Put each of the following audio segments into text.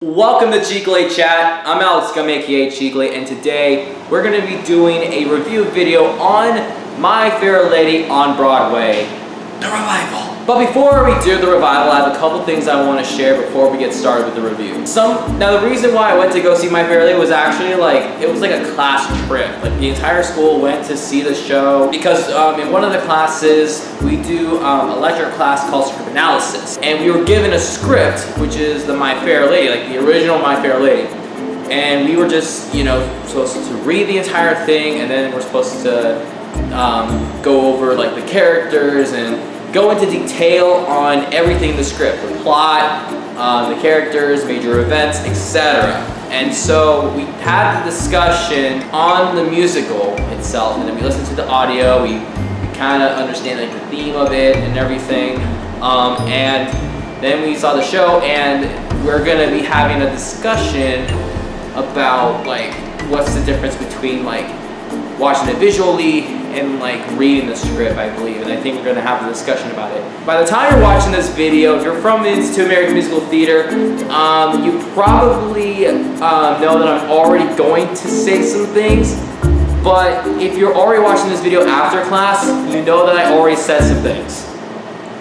Welcome to Chicle Chat. I'm Alex Gummy, aka Chicle, and today we're going to be doing a review video on My Fair Lady on Broadway, the revival. But before we do the revival, I have a couple things I want to share before we get started with the review. Now the reason why I went to go see My Fair Lady was actually it was like a class trip. Like the entire school went to see the show because in one of the classes we do a lecture class called script analysis, and we were given a script which is the My Fair Lady, like the original My Fair Lady, and we were just supposed to read the entire thing, and then we're supposed to go over like the characters and go into detail on everything in the script, the plot, the characters, major events, etc. And so we had the discussion on the musical itself, and then we listened to the audio, we kind of understand like the theme of it and everything, and then we saw the show, and we're gonna be having a discussion about like what's the difference between like watching it visually and like reading the script, I believe, and I think we're going to have a discussion about it. By the time you're watching this video, if you're from the Institute of American Musical Theater, you probably know that I'm already going to say some things, but if you're already watching this video after class, you know that I already said some things.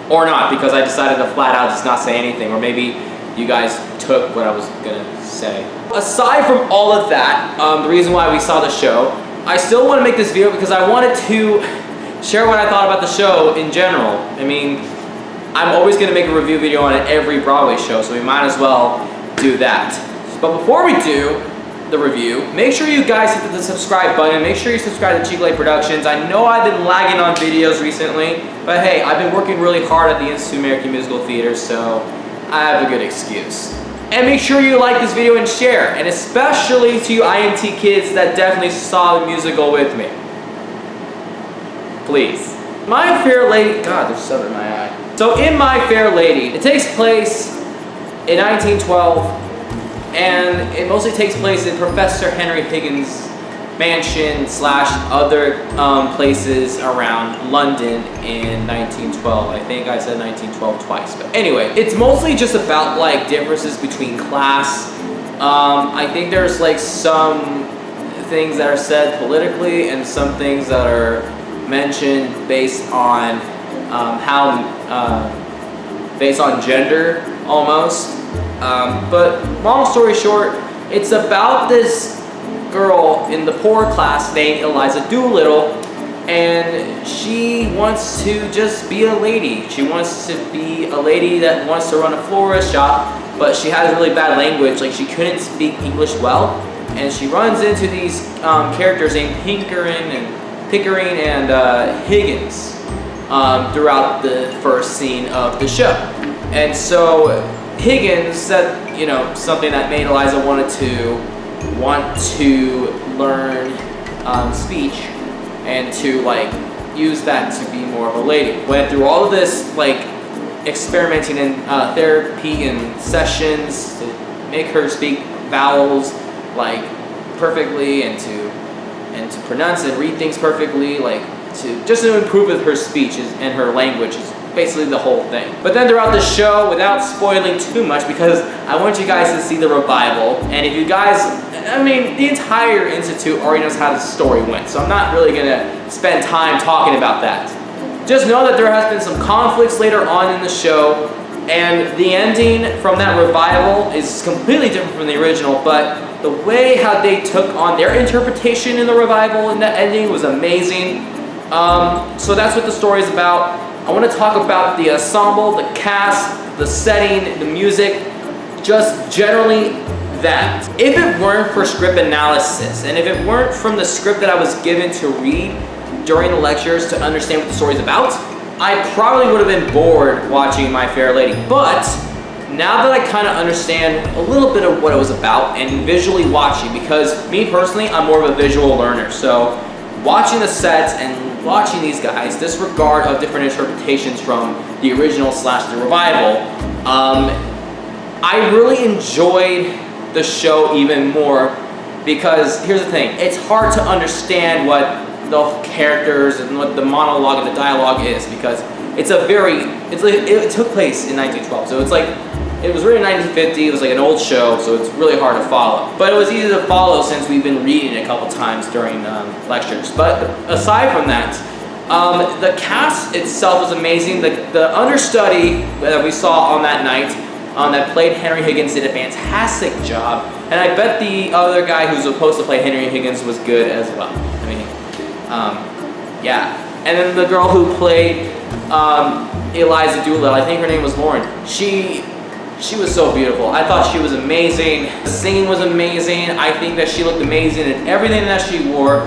Or not, because I decided to flat out just not say anything, or maybe you guys took what I was going to say. Aside from all of that, the reason why we saw the show, I still want to make this video because I wanted to share what I thought about the show in general. I mean, I'm always going to make a review video on every Broadway show, so we might as well do that. But before we do the review, make sure you guys hit the subscribe button. Make sure you subscribe to Chicle Productions. I know I've been lagging on videos recently, but hey, I've been working really hard at the Institute of American Musical Theater, so I have a good excuse. And make sure you like this video and share, and especially to you INT kids that definitely saw the musical with me. Please. My Fair Lady, God, there's something in my eye. So in My Fair Lady, it takes place in 1912, and it mostly takes place in Professor Henry Higgins' mansion / other places around London in 1912. I think I said 1912 twice, but anyway, it's mostly just about like differences between class. I think there's like some things that are said politically and some things that are mentioned based on based on gender almost. But long story short, it's about this girl in the poor class named Eliza Doolittle, and she wants to just be a lady. She wants to be a lady that wants to run a florist shop, but she has really bad language, like she couldn't speak English well, and she runs into these characters named Pickering and Higgins throughout the first scene of the show. And so Higgins said, something that made Eliza want to learn speech and to use that to be more of a lady. Went through all of this experimenting in therapy and sessions to make her speak vowels perfectly and to pronounce and read things perfectly, to improve with her speech and her language is basically the whole thing. But then throughout the show, without spoiling too much, because I want you guys to see the revival, and if you guys, the entire institute already knows how the story went, so I'm not really gonna spend time talking about that. Just know that there has been some conflicts later on in the show, and the ending from that revival is completely different from the original, but the way how they took on their interpretation in the revival and the ending was amazing. So that's what the story is about. I want to talk about the ensemble, the cast, the setting, the music, just generally that. If it weren't for script analysis, and if it weren't from the script that I was given to read during the lectures to understand what the story's about, I probably would have been bored watching My Fair Lady. But now that I kind of understand a little bit of what it was about and visually watching, because me personally, I'm more of a visual learner, so watching the sets and watching these guys disregard of different interpretations from the original / the revival, I really enjoyed the show even more, because here's the thing, it's hard to understand what the characters and what the monologue and the dialogue is, because it took place in 1912, so it's It was written in 1950, it was like an old show, so it's really hard to follow. But it was easy to follow since we've been reading it a couple times during lectures. But aside from that, the cast itself was amazing. The understudy that we saw on that night that played Henry Higgins did a fantastic job. And I bet the other guy who's supposed to play Henry Higgins was good as well. I mean, yeah. And then the girl who played Eliza Doolittle, I think her name was Lauren, she was so beautiful. I thought she was amazing. The singing was amazing. I think that she looked amazing in everything that she wore.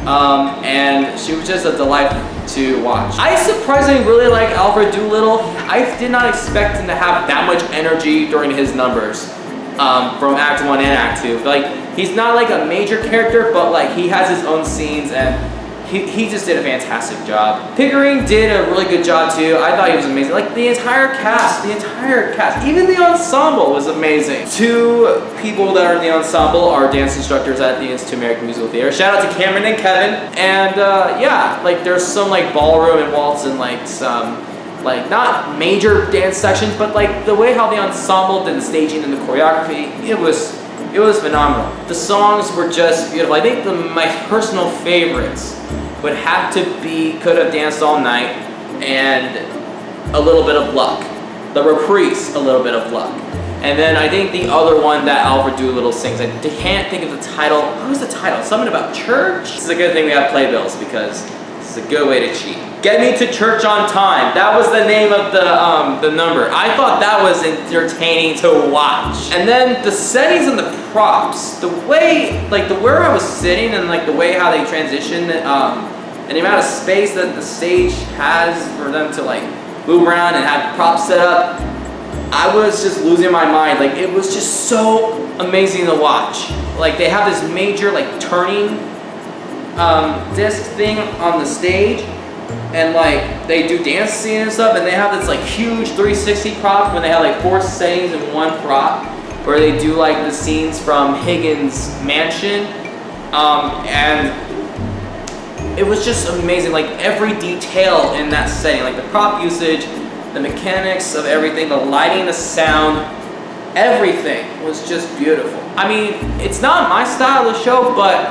And she was just a delight to watch. I surprisingly really like Alfred Doolittle. I did not expect him to have that much energy during his numbers from Act 1 and Act 2. Like, he's not like a major character, but like he has his own scenes and he just did a fantastic job. Pickering did a really good job too. I thought he was amazing. Like the entire cast, even the ensemble was amazing. Two people that are in the ensemble are dance instructors at the Institute of American Musical Theater. Shout out to Cameron and Kevin. And yeah, like there's some like ballroom and waltz and like some like not major dance sections, but like the way how the ensemble did the staging and the choreography, it was phenomenal. The songs were just beautiful. I think my personal favorites would have to be Could Have Danced All Night and A Little Bit of Luck. The reprise, A Little Bit of Luck. And then I think the other one that Alfred Doolittle sings, I can't think of the title. What was the title? Something about church? This is a good thing we have playbills because this is a good way to cheat. Get Me to Church on Time. That was the name of the number. I thought that was entertaining to watch. And then the settings and the props, the way, like where I was sitting and like the way how they transitioned, and the amount of space that the stage has for them to like move around and have props set up, I was just losing my mind. Like it was just so amazing to watch. Like they have this major like turning disc thing on the stage. And like they do dance scenes and stuff, and they have this like huge 360 prop when they have like 4 settings in one prop, where they do like the scenes from Higgins' mansion, and it was just amazing. Like every detail in that setting, like the prop usage, the mechanics of everything, the lighting, the sound, everything was just beautiful. I mean, it's not my style of show, but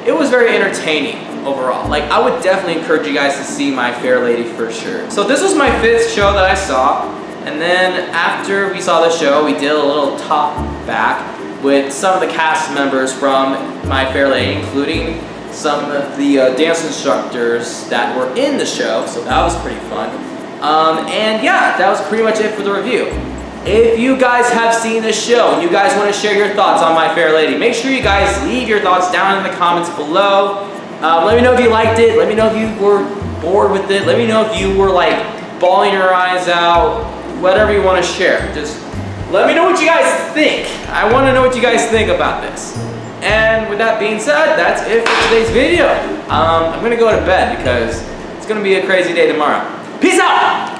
it was very entertaining overall. Like I would definitely encourage you guys to see My Fair Lady for sure. So this was my 5th show that I saw, and then after we saw the show, we did a little talk back with some of the cast members from My Fair Lady, including some of the dance instructors that were in the show, so that was pretty fun. And yeah, that was pretty much it for the review. If you guys have seen this show and you guys want to share your thoughts on My Fair Lady, make sure you guys leave your thoughts down in the comments below. Let me know if you liked it. Let me know if you were bored with it. Let me know if you were like bawling your eyes out. Whatever you want to share. Just let me know what you guys think. I want to know what you guys think about this. And with that being said, that's it for today's video. I'm going to go to bed because it's going to be a crazy day tomorrow. Peace out!